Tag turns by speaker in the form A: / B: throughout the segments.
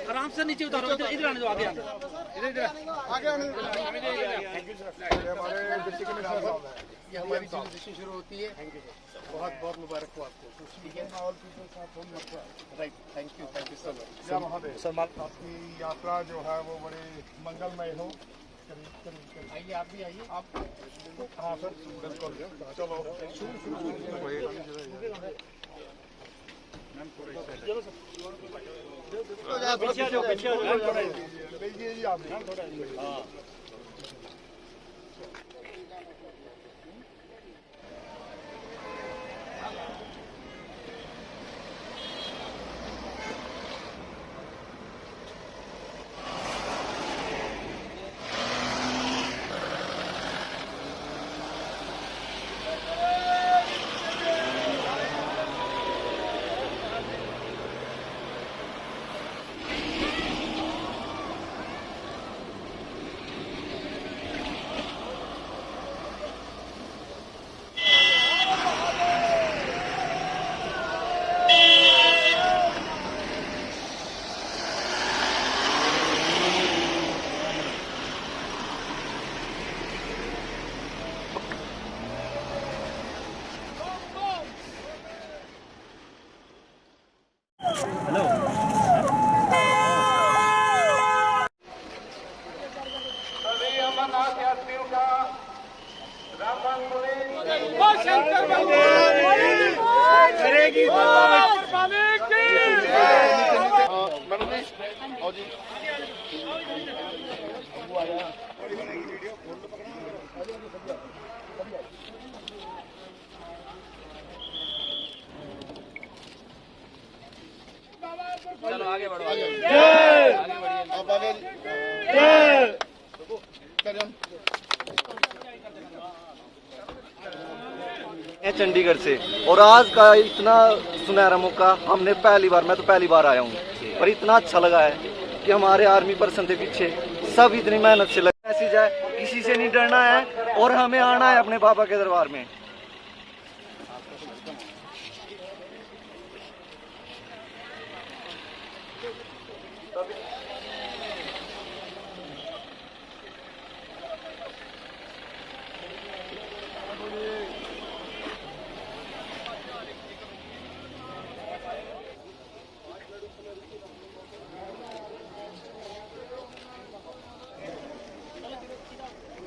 A: आराम से नीचे उतारो, इधर आने दो, आगे आने दो, इधर आगे आने दो।
B: हमारे डिस्ट्रिक्ट में ये हमारी जुरिस्डिक्शन शुरू होती है। बहुत बहुत मुबारक हो आपको। Right, thank you so much.
C: Salman, आपकी यात्रा जो है वो बड़ी मंगलमय हो।
B: आइए, आप भी आइए। आप
C: हाँ सर, बिल्कुल। चलो
A: चलो आगे बढ़ो, आगे
D: चंडीगढ़ से। और आज का इतना सुनहरा मौका हमने मैं तो पहली बार आया हूँ, पर इतना अच्छा लगा है कि हमारे आर्मी पर्सन थे पीछे, सब इतनी मेहनत से लगे। मैसेज है, किसी से नहीं डरना है और हमें आना है अपने बाबा के दरबार में।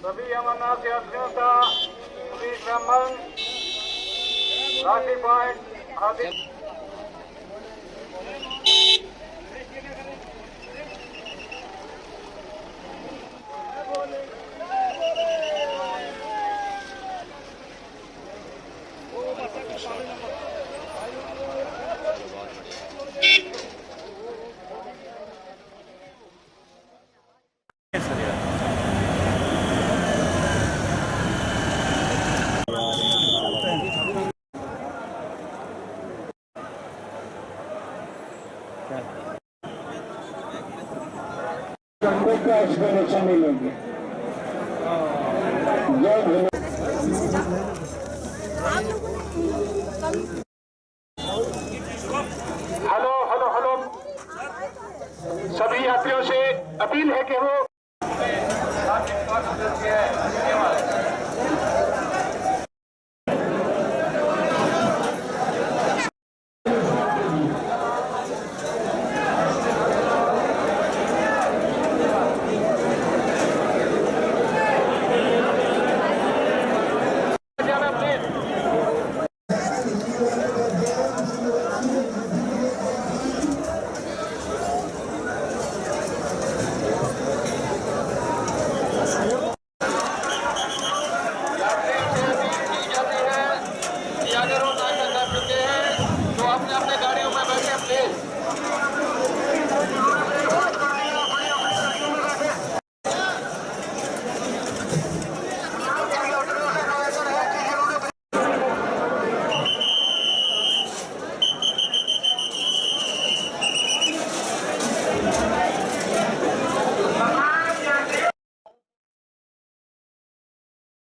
E: सभी अमरनाथ यात्रियों का श्री ब्राह्मण राखी पॉइंट आदि
F: मिलेंगे।
E: हेलो हेलो हेलो, सभी यात्रियों से अपील है कि वो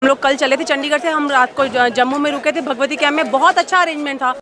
G: हम लोग कल चले थे चंडीगढ़ से, हम रात को जम्मू में रुके थे भगवती कैंप में। बहुत अच्छा अरेंजमेंट था।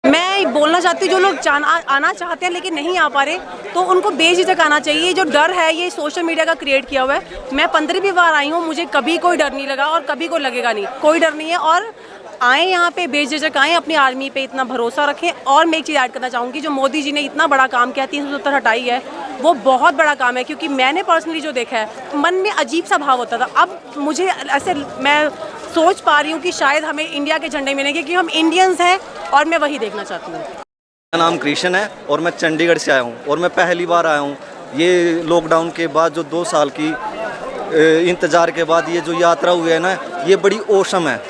G: मैं बोलना चाहती हूँ जो लोग आना चाहते हैं लेकिन नहीं आ पा रहे, तो उनको बेझिझक आना चाहिए। जो डर है ये सोशल मीडिया का क्रिएट किया हुआ है। मैं 15वीं बार आई हूँ, मुझे कभी कोई डर नहीं लगा और कभी कोई लगेगा नहीं, कोई डर नहीं है। और आए यहाँ पे बेझिझक आए, अपनी आर्मी पे इतना भरोसा रखें। और मैं एक चीज़ ऐड करना चाहूँगी, जो मोदी जी ने इतना बड़ा काम किया 370 हटाई है, वो बहुत बड़ा काम है। क्योंकि मैंने पर्सनली जो देखा है, मन में अजीब सा भाव होता था। अब मुझे ऐसे मैं सोच पा रही हूँ कि शायद हमें इंडिया के झंडे मिलेंगे, क्योंकि हम इंडियंस हैं और मैं वही देखना चाहती हूँ।
D: मेरा नाम कृष्ण है और मैं चंडीगढ़ से आया हूँ और मैं पहली बार आया हूँ। ये लॉकडाउन के बाद जो 2 साल की इंतज़ार के बाद ये जो यात्रा हुई है ना, ये बड़ी औसम है।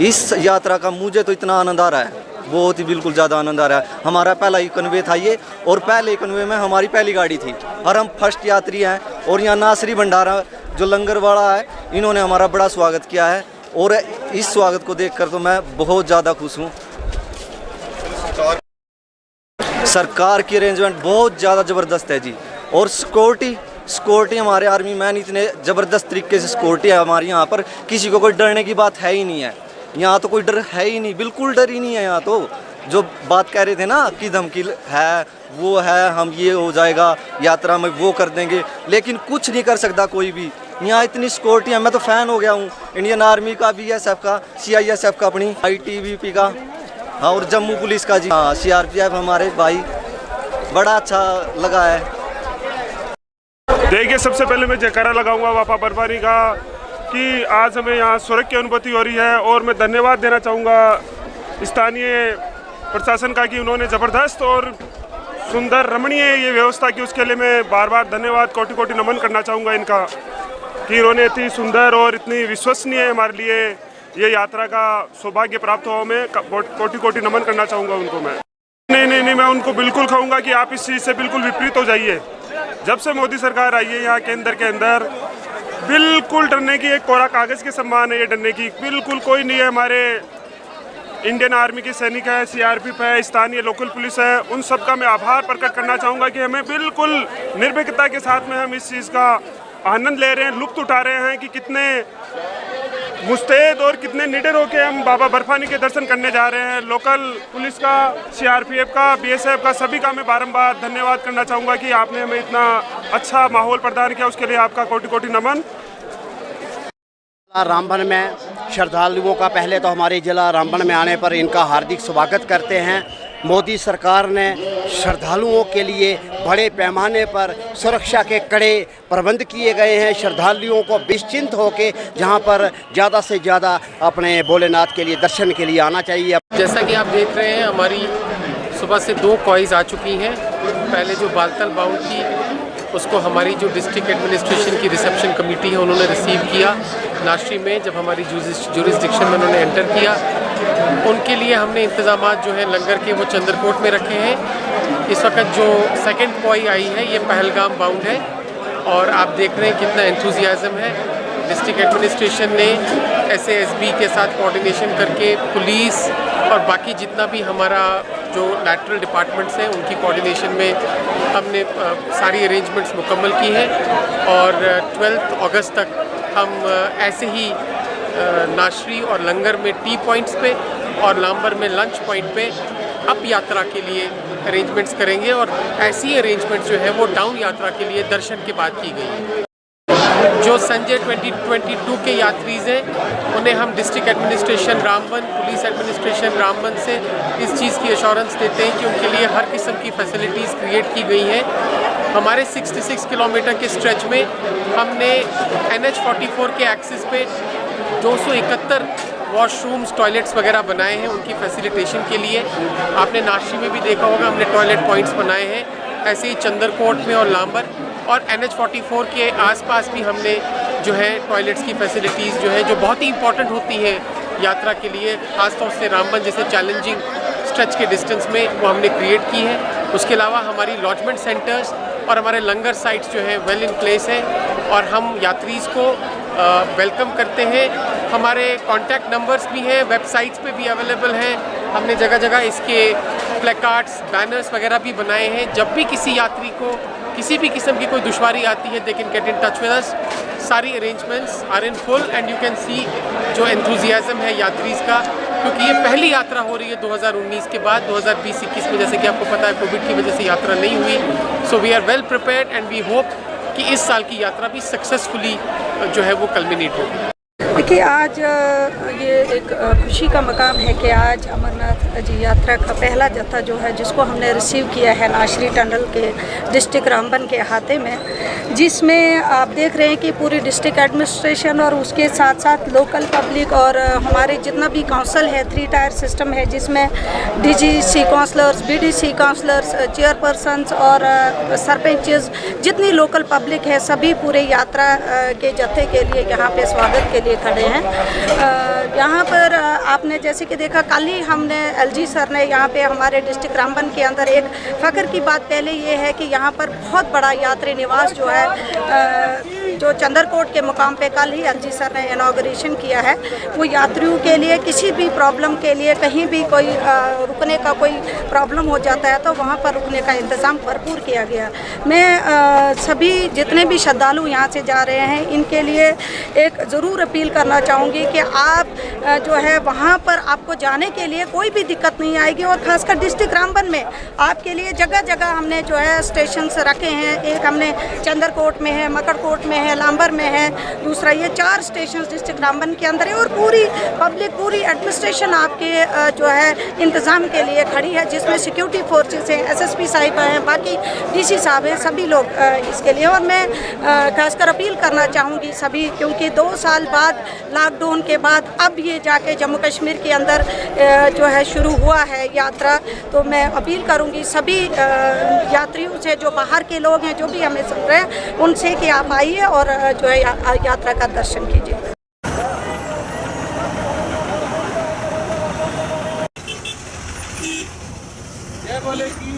D: इस यात्रा का मुझे तो इतना आनंद आ रहा है, बहुत ही बिल्कुल ज़्यादा आनंद आ रहा है। हमारा पहला ही कन्वे था ये, और पहले कन्वे में हमारी पहली गाड़ी थी और हम फर्स्ट यात्री हैं। और यहाँ नासरी भंडारा जो लंगर वाला है, इन्होंने हमारा बड़ा स्वागत किया है और इस स्वागत को देखकर तो मैं बहुत ज़्यादा खुश हूँ। सरकार की अरेंजमेंट बहुत ज़्यादा ज़बरदस्त है जी। और सिक्योरिटी हमारे आर्मी मैन इतने ज़बरदस्त तरीके से सिक्योरिटी है हमारे यहाँ पर, किसी को कोई डरने की बात है ही नहीं है। यहाँ तो कोई डर है ही नहीं, बिल्कुल डर ही नहीं है यहाँ तो। जो बात कह रहे थे ना कि धमकी है, वो है, हम ये हो जाएगा यात्रा में, वो कर देंगे, लेकिन कुछ नहीं कर सकता कोई भी। यहाँ इतनी सिक्योरिटी है, मैं तो फ़ैन हो गया हूँ इंडियन आर्मी का, BSF का, CISF का, अपनी ITBP का, हाँ, और जम्मू पुलिस का जी, हाँ, CRPF हमारे भाई, बड़ा अच्छा लगा है।
H: देखिए, सबसे पहले मैं जयकारा लगाऊंगा वापा बर्फानी का कि आज हमें यहाँ स्वर्ग की अनुभूति हो रही है। और मैं धन्यवाद देना चाहूँगा स्थानीय प्रशासन का कि उन्होंने ज़बरदस्त और सुंदर रमणीय ये व्यवस्था की, उसके लिए मैं बार बार धन्यवाद, कोटि कोटि नमन करना चाहूँगा इनका कि इन्होंने इतनी सुंदर और इतनी विश्वसनीय हमारे लिए ये यात्रा का सौभाग्य प्राप्त हुआ। मैं कोटि कोटि नमन करना चाहूँगा उनको। मैं नहीं, मैं उनको बिल्कुल कहूँगा कि आप इस चीज़ से बिल्कुल विपरीत हो जाइए। जब से मोदी सरकार आई है यहाँ केंद्र के अंदर, बिल्कुल डरने की, एक कोरा कागज़ के समान है ये, डरने की बिल्कुल कोई नहीं है। हमारे इंडियन आर्मी के सैनिक है, CRPF है, स्थानीय लोकल पुलिस है, उन सब का मैं आभार प्रकट करना चाहूँगा कि हमें बिल्कुल निर्भीकता के साथ में हम इस चीज़ का आनंद ले रहे हैं, लुत्फ़ उठा रहे हैं कि कितने मुस्तैद और कितने निडर होकर हम बाबा बर्फानी के दर्शन करने जा रहे हैं। लोकल पुलिस का, CRPF का, BSF का, सभी का मैं बारंबार धन्यवाद करना चाहूँगा कि आपने हमें इतना अच्छा माहौल प्रदान किया, उसके लिए आपका कोटि कोटि नमन।
I: रामबन में श्रद्धालुओं का पहले तो हमारे ज़िला रामबन में आने पर इनका हार्दिक स्वागत करते हैं। मोदी सरकार ने श्रद्धालुओं के लिए बड़े पैमाने पर सुरक्षा के कड़े प्रबंध किए गए हैं। श्रद्धालुओं को निश्चिंत होकर जहां पर ज़्यादा से ज़्यादा अपने भोलेनाथ के लिए दर्शन के लिए आना चाहिए।
J: जैसा कि आप देख रहे हैं, हमारी सुबह से 2 कॉइज़ आ चुकी हैं। पहले जो बालतल बाउंड थी, उसको हमारी जो डिस्ट्रिक्ट एडमिनिस्ट्रेशन की रिसेप्शन कमेटी है उन्होंने रिसीव किया नाश्री में, जब हमारी जुरिस्डिक्शन में उन्होंने एंटर किया। उनके लिए हमने इंतज़ामात जो हैं लंगर के, वो चंद्रकोट में रखे हैं। इस वक्त जो सेकंड कॉई आई है, ये पहलगाम बाउंड है और आप देख रहे हैं कितना एंथुजियाज़म है। डिस्ट्रिक्ट एडमिनिस्ट्रेशन ने SASB के साथ कोऑर्डिनेशन करके, पुलिस और बाकी जितना भी हमारा जो लैटरल डिपार्टमेंट्स हैं उनकी कोऑर्डिनेशन में हमने सारी अरेंजमेंट्स मुकम्मल की हैं। और 12 अगस्त तक हम ऐसे ही नाशरी और लंगर में टी पॉइंट्स पे और लांबर में लंच पॉइंट पे अप यात्रा के लिए अरेंजमेंट्स करेंगे। और ऐसी अरेंजमेंट्स जो है वो डाउन यात्रा के लिए दर्शन के बाद की गई है। जो संजय 2022 के यात्रीज़ हैं, उन्हें हम district administration Ramban, police administration Ramban से इस चीज़ की एश्योरेंस देते हैं कि उनके लिए हर किस्म की फैसिलिटीज़ क्रिएट की गई हैं। हमारे 66 किलोमीटर के स्ट्रेच में हमने NH-44 के एक्सिस पे 271 वॉशरूम्स, टॉयलेट्स वगैरह बनाए हैं उनकी फैसिलिटेशन के लिए। आपने नाशी में भी देखा होगा, हमने टॉयलेट पॉइंट्स बनाए हैं। ऐसे ही चंद्रकोट में और लांबर और NH-44 के आसपास भी हमने जो है टॉयलेट्स की फैसिलिटीज़ जो है, जो बहुत ही इंपॉर्टेंट होती है यात्रा के लिए, ख़ासतौर से रामबन जैसे चैलेंजिंग स्ट्रेच के डिस्टेंस में, वो हमने क्रिएट की है। उसके अलावा हमारी लॉजमेंट सेंटर्स और हमारे लंगर साइट्स जो हैं वेल इन प्लेस हैं और हम यात्रीज़ को वेलकम करते हैं। हमारे कॉन्टैक्ट नंबर्स भी हैं, वेबसाइट्स पे भी अवेलेबल हैं। हमने जगह जगह इसके प्लेकार्ड्स, बैनर्स वगैरह भी बनाए हैं। जब भी किसी यात्री को किसी भी किस्म की कोई दुश्वारी आती है, they can get in touch with us. सारी arrangements are in full and you can see जो एंथुजियाज़म है यात्रीज़ का क्योंकि ये पहली यात्रा हो रही है 2019 के बाद। 2020-21 में जैसे कि आपको पता है कोविड की वजह से यात्रा नहीं हुई। So we are well prepared and we hope कि इस साल की यात्रा भी सक्सेसफुली जो है वो कल्मिनेट होगी।
K: देखिए, आज ये एक खुशी का मकाम है कि आज अमरनाथ जी यात्रा का पहला जत्था जो है, जिसको हमने रिसीव किया है नाशरी टंडल के डिस्ट्रिक्ट रामबन के अहाते में, जिसमें आप देख रहे हैं कि पूरी डिस्ट्रिक्ट एडमिनिस्ट्रेशन और उसके साथ साथ लोकल पब्लिक और हमारे जितना भी काउंसिल है, 3 टायर सिस्टम है, जिसमें DGC councillors, BDC councillors, chairpersons और सरपंचेस, जितनी लोकल पब्लिक है, सभी पूरे यात्रा के जत्थे के लिए यहाँ पे स्वागत के लिए खड़े हैं। यहाँ पर आपने जैसे कि देखा, कल ही हमने LG सर ने यहाँ पे हमारे डिस्ट्रिक्ट रामबन के अंदर एक फ़ख्र की बात पहले ये है कि यहाँ पर बहुत बड़ा यात्री निवास जो है, जो चंद्रकोट के मुकाम पे कल ही LG सर ने इनॉग्रेशन किया है, वो यात्रियों के लिए किसी भी प्रॉब्लम के लिए कहीं भी कोई रुकने का कोई प्रॉब्लम हो जाता है तो वहाँ पर रुकने का इंतज़ाम भरपूर किया गया। मैं सभी जितने भी श्रद्धालु यहाँ से जा रहे हैं, इनके लिए एक ज़रूर अपील करना चाहूँगी कि आप जो है वहाँ पर आपको जाने के लिए कोई भी दिक्कत नहीं आएगी। और ख़ासकर डिस्ट्रिक्ट रामबन में आपके लिए जगह जगह हमने जो है स्टेशन रखे हैं। एक हमने चंद्रकोट में है, मकड़कोट में है, लांबर में है, दूसरा ये 4 स्टेशन डिस्ट्रिक्ट रामबन के अंदर है। और पूरी पब्लिक, पूरी एडमिनिस्ट्रेशन आपके जो है इंतज़ाम के लिए खड़ी है, जिसमें सिक्योरिटी फोर्सेस हैं, SSP साहिबा हैं, बाकी DC साहब हैं, सभी लोग इसके लिए। और मैं खासकर अपील करना चाहूँगी सभी, क्योंकि 2 साल बाद लॉकडाउन के बाद अब ये जाके जम्मू कश्मीर के अंदर जो है शुरू हुआ है यात्रा, तो मैं अपील करूँगी सभी यात्रियों से, जो बाहर के लोग हैं, जो भी हमें सुन रहे हैं, उनसे कि आप आइए और जो है यात्रा का दर्शन कीजिए।
C: जय बोले की